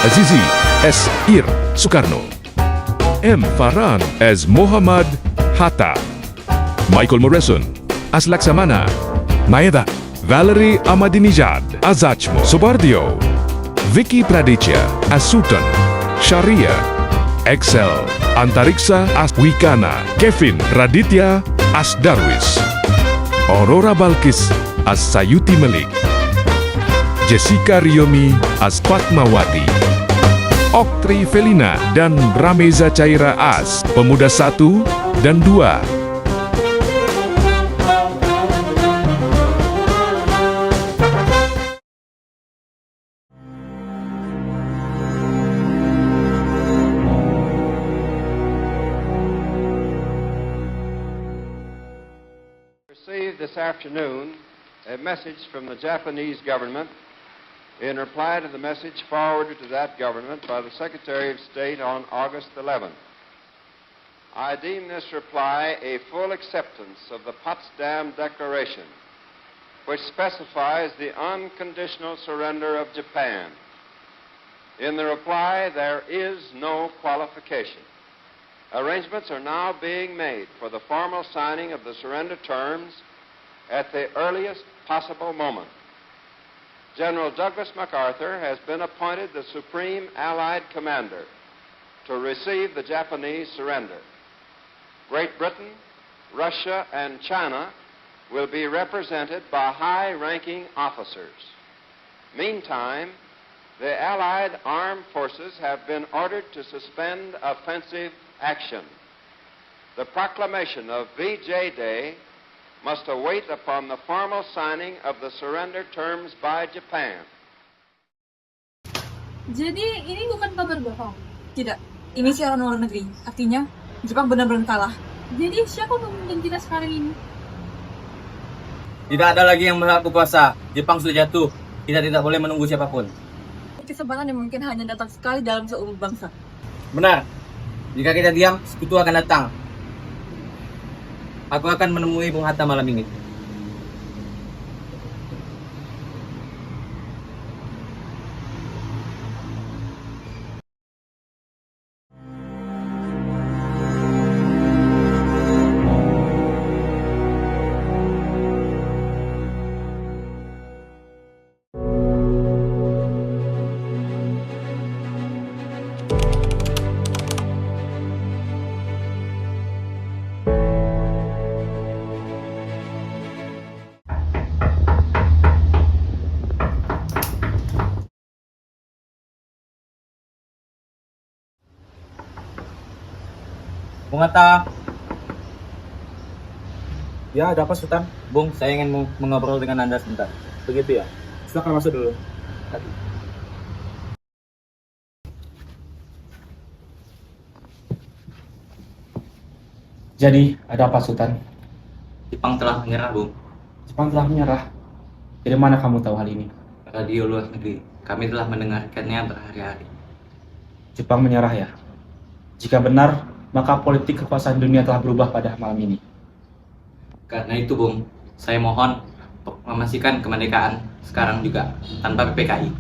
Azizi as Ir Soekarno, M. Farhan as Muhammad Hatta, Michael Moreson as Laksamana, Maeda, Valerie Ahmadinejad as Achmo Subardio, Vicky Praditya as Sultan, Sharia, Excel Antariksa as Wikana, Kevin Raditya as Darwis, Aurora Balkis as Sayuti Melik, Jessica Riomi as Fatmawati, Oktri Felina dan Rameza Caira as Pemuda 1 dan 2. Received this afternoon a message from the Japanese government in reply to the message forwarded to that government by the Secretary of State on August 11th. I deem this reply a full acceptance of the Potsdam Declaration, which specifies the unconditional surrender of Japan. In the reply, there is no qualification. Arrangements are now being made for the formal signing of the surrender terms at the earliest possible moment. General Douglas MacArthur has been appointed the Supreme Allied Commander to receive the Japanese surrender. Great Britain, Russia, and China will be represented by high-ranking officers. Meantime, the Allied armed forces have been ordered to suspend offensive action. The proclamation of VJ Day must await upon the formal signing of the surrender terms by Japan. Jadi ini bukan kabar bohong? Tidak, ini siaran luar negeri. Artinya, Jepang benar-benar kalah. Jadi siapa pemimpin kita sekarang ini? Tidak ada lagi yang berhak berkuasa. Jepang sudah jatuh. Kita tidak boleh menunggu siapapun. Kesempatan yang mungkin hanya datang sekali dalam seumur bangsa. Benar. Jika kita diam, sekutu akan datang. Aku akan menemui Bung Hatta malam ini. Bung Hatta. Ya, ada apa Sultan? Bung, saya ingin mengobrol dengan Anda sebentar. Begitu ya? Silakan masuk dulu. Jadi, ada apa Sultan? Jepang telah menyerah, Bung. Jepang telah menyerah. Dari mana kamu tahu hal ini? Radio luar negeri. Kami telah mendengarkannya berhari-hari. Jepang menyerah ya? Jika benar, maka politik kekuasaan dunia telah berubah pada malam ini. Karena itu, Bung, saya mohon proklamasikan kemerdekaan sekarang juga tanpa PPKI.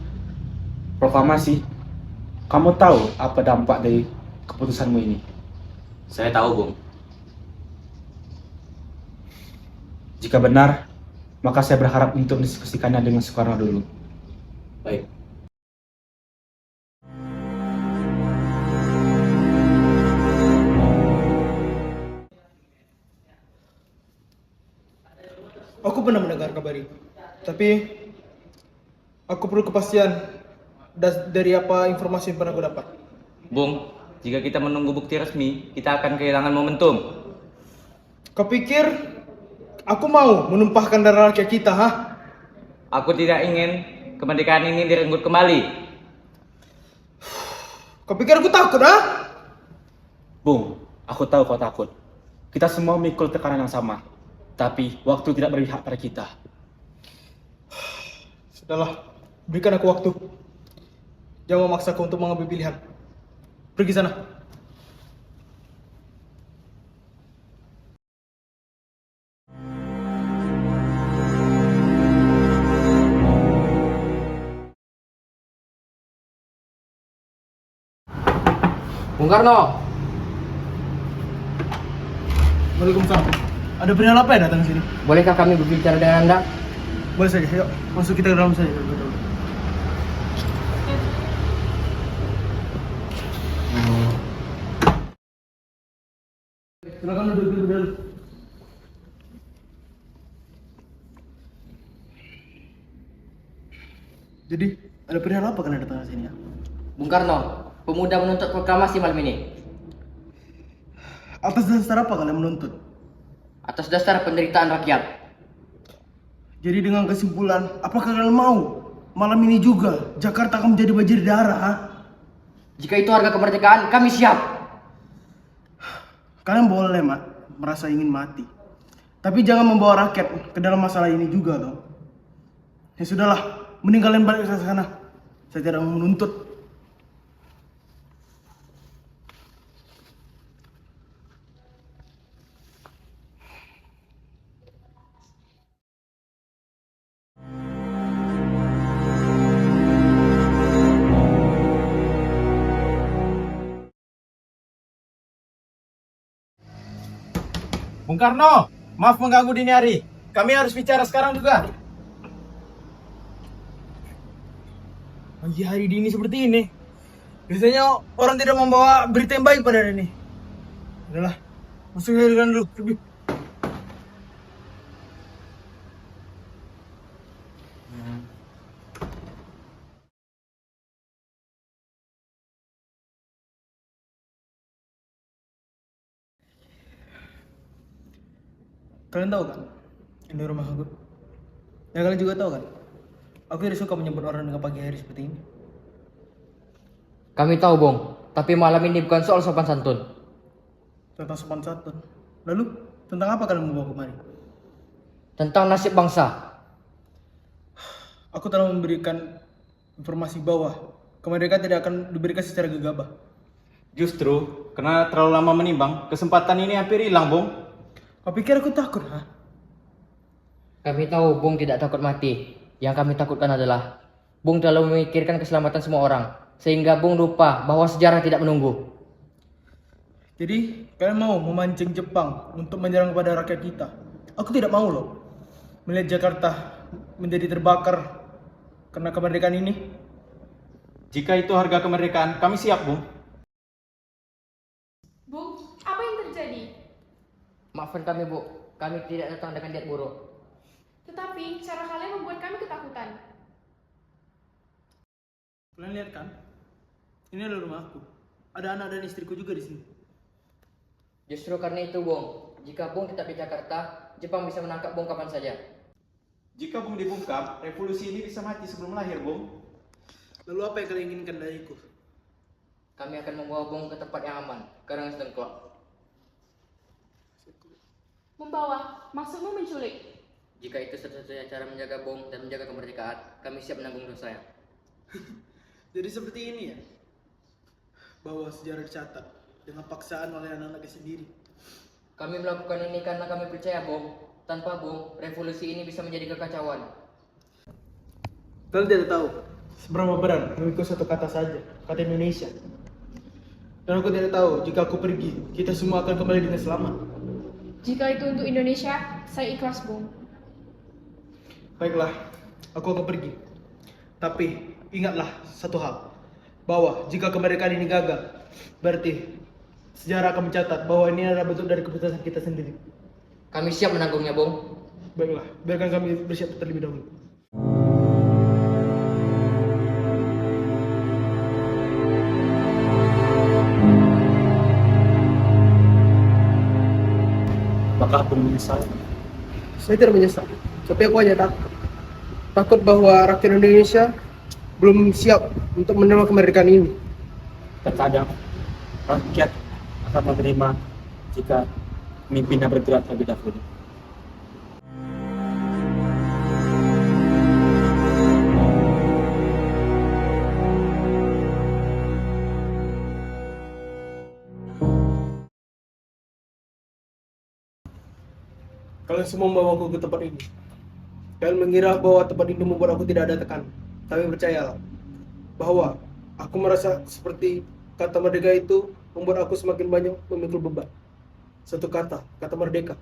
Proklamasi? Kamu tahu apa dampak dari keputusanmu ini? Saya tahu, Bung. Jika benar, maka saya berharap untuk mendiskusikannya dengan Soekarno dulu. Baik. Aku pernah mendengar kabar itu, tapi aku perlu kepastian dari apa informasi yang pernah aku dapat. Bung, jika kita menunggu bukti resmi, kita akan kehilangan momentum. Kau pikir aku mau menumpahkan darah rakyat kita, ha? Aku tidak ingin kemerdekaan ini direnggut kembali. Kau pikir aku takut, ha? Bung, aku tahu kau takut. Kita semua memikul tekanan yang sama. Tapi waktu tidak berpihak pada kita. Sudahlah, berikan aku waktu. Jangan memaksaku untuk mengambil pilihan. Pergi sana. Bung Karno, Waalaikumsalam. Ada perihal apa ya datang ke sini? bolehkah kami berbicara dengan Anda? Boleh saja, yuk masuk kita ke dalam saja. Silakan duduk dulu. Jadi, ada perihal apa kalian datang ke sini ya? Bung Karno, pemuda menuntut proklamasi malam ini. Atas dasar apa kalian menuntut? Atas dasar penderitaan rakyat. Jadi dengan kesimpulan, apakah kalian mau malam ini juga Jakarta akan menjadi banjir darah? Ha? Jika itu harga kemerdekaan, kami siap. Kalian boleh merasa ingin mati, tapi jangan membawa rakyat ke dalam masalah ini juga dong. Ya sudahlah, mending kalian balik ke sana. Saya tidak mau menuntut. Bung Karno, maaf mengganggu dini hari. Kami harus bicara sekarang juga. Pagi hari dini seperti ini, biasanya orang tidak membawa berita yang baik pada hari ini. Udahlah, masuk ke dalam dulu. Pergi. Kalian tahu kan, ini rumah aku. Ya kalian juga tahu kan, aku tidak suka menyebut orang dengan pagi hari seperti ini. Kami tahu, Bung. Tapi malam ini bukan soal sopan santun. Tentang sopan santun. Lalu, tentang apa kalian membawa kemari? Tentang nasib bangsa. Aku telah memberikan informasi bahwa kemerdekaan tidak akan diberikan secara gegabah. Justru, karena terlalu lama menimbang, kesempatan ini hampir hilang, Bung. Kau pikir aku takut, ha? Kami tahu Bung tidak takut mati. Yang kami takutkan adalah Bung terlalu memikirkan keselamatan semua orang, sehingga Bung lupa bahwa sejarah tidak menunggu. Jadi, kalian mau memancing Jepang untuk menyerang kepada rakyat kita? Aku tidak mau loh melihat Jakarta menjadi terbakar karena kemerdekaan ini. Jika itu harga kemerdekaan, kami siap, Bung. Bung, apa yang terjadi? Maafkan kami, Bu. Kami tidak datang dengan niat buruk. Tetapi cara kalian membuat kami ketakutan. Kalian lihat kan? Ini adalah rumahku. Ada anak dan istriku juga di sini. Justru karena itu, Bung. Jika Bung tetap di Jakarta, Jepang bisa menangkap Bung kapan saja. Jika Bung dibungkam, revolusi ini bisa mati sebelum lahir, Bung. Lalu apa yang kalian inginkan dariku? Kami akan membawa Bung ke tempat yang aman, ke Rengas Dengklok. Membawa, maksudmu menculik? Jika itu satu-satunya cara menjaga Bung dan menjaga kemerdekaan, kami siap menanggung dosanya. Jadi seperti ini ya? Bahwa sejarah dicatat dengan paksaan oleh anak-anaknya sendiri. Kami melakukan ini karena kami percaya, Bung. Tanpa Bung, revolusi ini bisa menjadi kekacauan. Kalian tidak tahu seberapa berat memikul satu kata saja, kata Indonesia. Dan aku tidak tahu jika aku pergi, kita semua akan kembali dengan selamat. Jika itu untuk Indonesia, saya ikhlas, Bung. Baiklah, aku akan pergi. Tapi ingatlah satu hal, bahwa jika kemerdekaan ini gagal, berarti sejarah akan mencatat bahwa ini adalah bentuk dari keputusan kita sendiri. Kami siap menanggungnya, Bung. Baiklah, biarkan kami bersiap terlebih dahulu. Apakah Bung menyesal? Saya tidak menyesal, tapi aku hanya takut bahwa rakyat Indonesia belum siap untuk menerima kemerdekaan ini. Terkadang rakyat akan menerima jika pemimpinnya bergerak terlebih dahulu. Kalian semua membawaku ke tempat ini. Kalian mengira bahwa tempat ini membuat aku tidak ada tekanan. Tapi percayalah bahwa aku merasa seperti kata merdeka itu membuat aku semakin banyak memikul beban. Satu kata merdeka.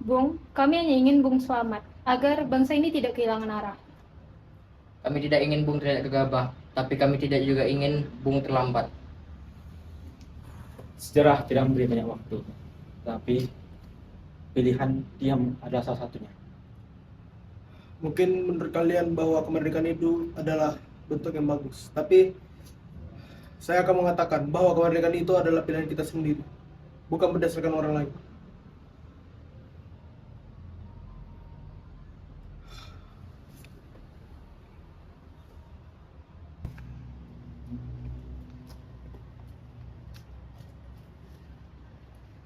Bung, kami hanya ingin Bung selamat, agar bangsa ini tidak kehilangan arah. Kami tidak ingin Bung tidak gegabah, tapi kami tidak juga ingin Bung terlambat. Sejarah tidak memberi banyak waktu, tapi pilihan diam adalah salah satunya. Mungkin menurut kalian bahwa kemerdekaan itu adalah bentuk yang bagus, tapi saya akan mengatakan bahwa kemerdekaan itu adalah pilihan kita sendiri, bukan berdasarkan orang lain.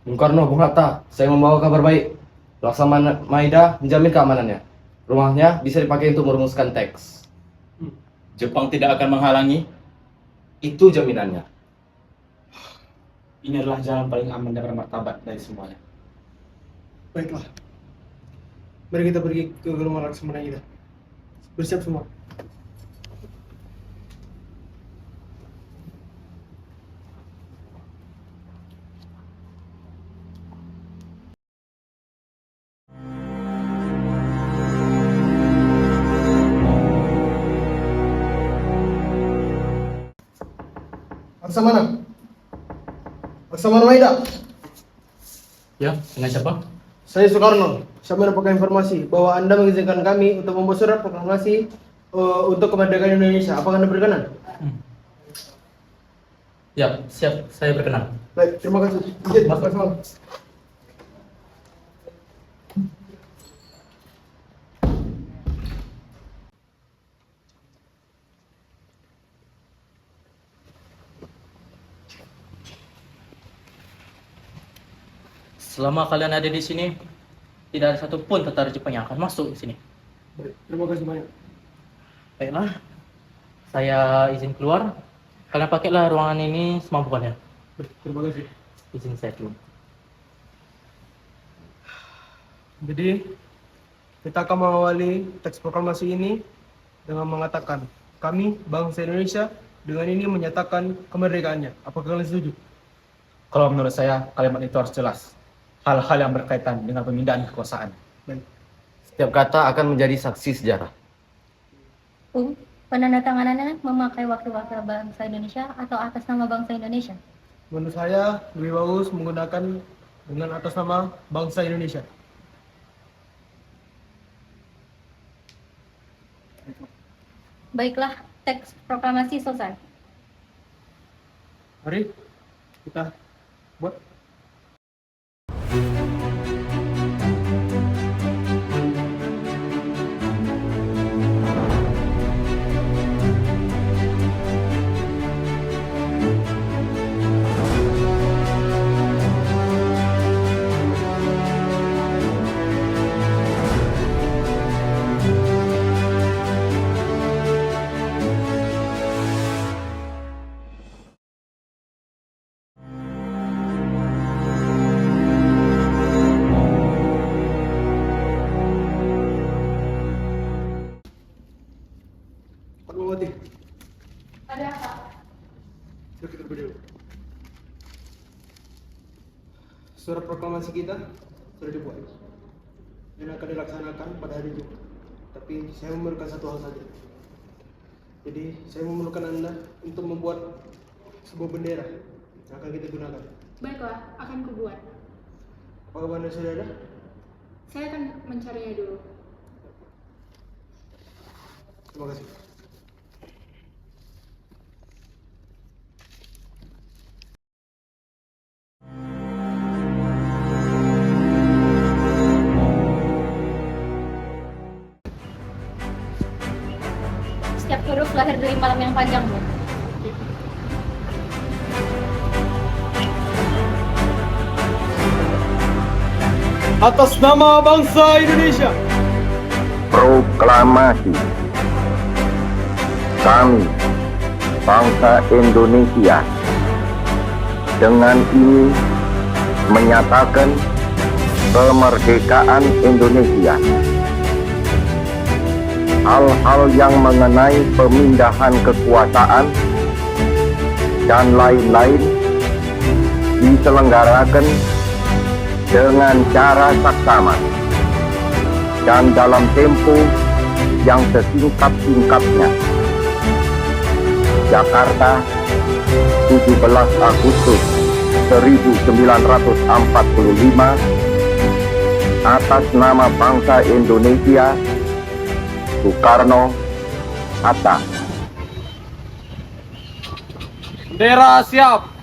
Bung Karno, Bung Hatta, saya membawa kabar baik. Laksamana Maeda menjamin keamanannya. Rumahnya bisa dipakai untuk merumuskan teks. Jepang tidak akan menghalangi. Itu jaminannya. Ini adalah jalan paling aman dan bermartabat dari semuanya. Baiklah, mari kita pergi ke rumah Laksamana Maeda. Bersiap semua. Laksamana Maeda. Ya, dengan siapa? Saya Soekarno. Saya mendapatkan informasi bahwa Anda mengizinkan kami untuk membuat surat proklamasi untuk kemerdekaan Indonesia. Apakah Anda berkenan? Ya, siap. Saya berkenan. Baik, terima kasih. Izin, Mas Laksamana. Selama kalian ada di sini, tidak ada satupun tentara Jepang yang akan masuk di sini. Baik, terima kasih banyak. Baiklah, saya izin keluar. Kalian pakailah ruangan ini semampu kalian. Baik, terima kasih. Izin saya dulu. Jadi, kita akan mengawali teks proklamasi ini dengan mengatakan, kami, bangsa Indonesia, dengan ini menyatakan kemerdekaannya. Apakah kalian setuju? Kalau menurut saya, kalimat itu harus jelas. Hal-hal yang berkaitan dengan pemindahan kekuasaan. Baik. Setiap kata akan menjadi saksi sejarah. Bung, penandatanganannya memakai wakil-wakil bangsa Indonesia atau atas nama bangsa Indonesia? Menurut saya, lebih bagus menggunakan dengan atas nama bangsa Indonesia. Baiklah, teks proklamasi selesai. Mari kita buat. Fatmawati, Ada apa? sudah kita berdua. Surat proklamasi kita sudah dibuat dan akan dilaksanakan pada hari Jumat. Tapi saya memerlukan satu hal saja. Jadi saya memerlukan Anda untuk membuat sebuah bendera yang akan kita gunakan. Baiklah, akan kubuat. Apakah Anda sudah ada? Saya akan mencarinya dulu. Terima kasih. Setiap huruf lahir dari malam yang panjang, Bung. Atas nama bangsa Indonesia. Proklamasi. Kami, bangsa Indonesia, dengan ini menyatakan kemerdekaan Indonesia. Hal-hal yang mengenai pemindahan kekuasaan dan lain-lain diselenggarakan dengan cara saksama dan dalam tempo yang sesingkat-singkatnya. Jakarta, 17 Agustus 1945, atas nama bangsa Indonesia, Soekarno-Hatta. Bendera siap.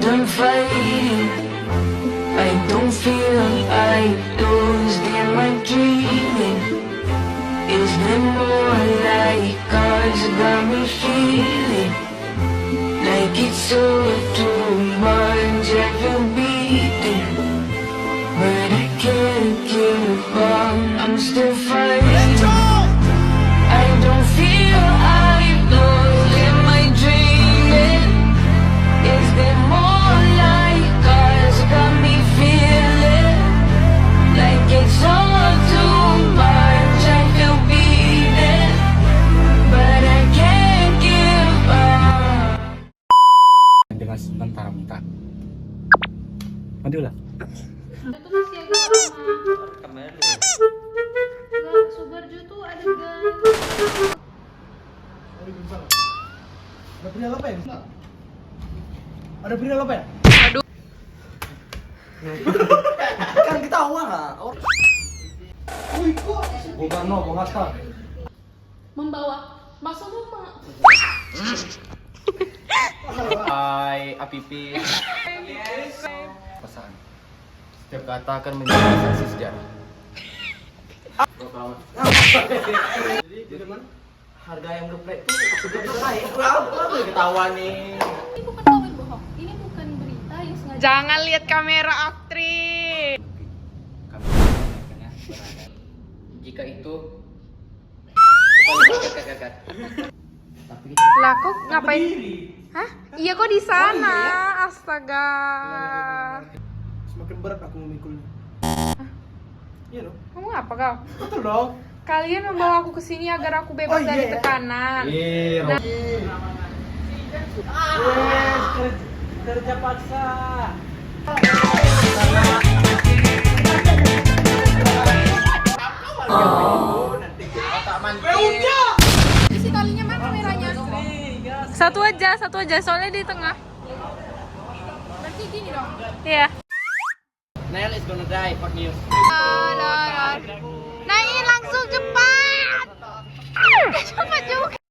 I'm fighting. I don't feel I lose in my dreaming. Is there more like cause got me feeling like it's all too much. I feel beaten, but I can't give up. I'm still fighting. I don't feel I lose in my dreaming. Is there more like cause got me feeling like it's all too much. I feel beaten, but I can't give up. Dengan tentara minta. Majulah. Itu masih agak lama. Enggak, Subarjo tuh adegan. Ada pria apa ya? Ada pria apa ya? Aduh. Kan ketahuan lah. Bung Karno, Bung Hatta. Membawa maksudmu Hai, Apipi. Pesan. Setiap kata akan menjadi saksi sejarah. Jadi mana? Harga yang geprek tuh sudah naik. Berapa ketahuan nih? Ini bukan kabar bohong. Ini bukan berita yang sengaja. Jangan lihat kamera aktris. Jika itu Lah kok ngapain? Hah? Iya kok di sana? Astaga. Semakin berat aku memikulnya. Iya dong. Kamu ngapa kau? Betul dong. Kalian membawa aku ke sini agar aku bebas dari tekanan. Nah, Kerja paksa. isi talinya mana kameranya? Satu aja, soalnya di tengah. Berarti gini dong. Iya. Nail is gonna die, fuck news. Naikin langsung cepat. Cepat juga.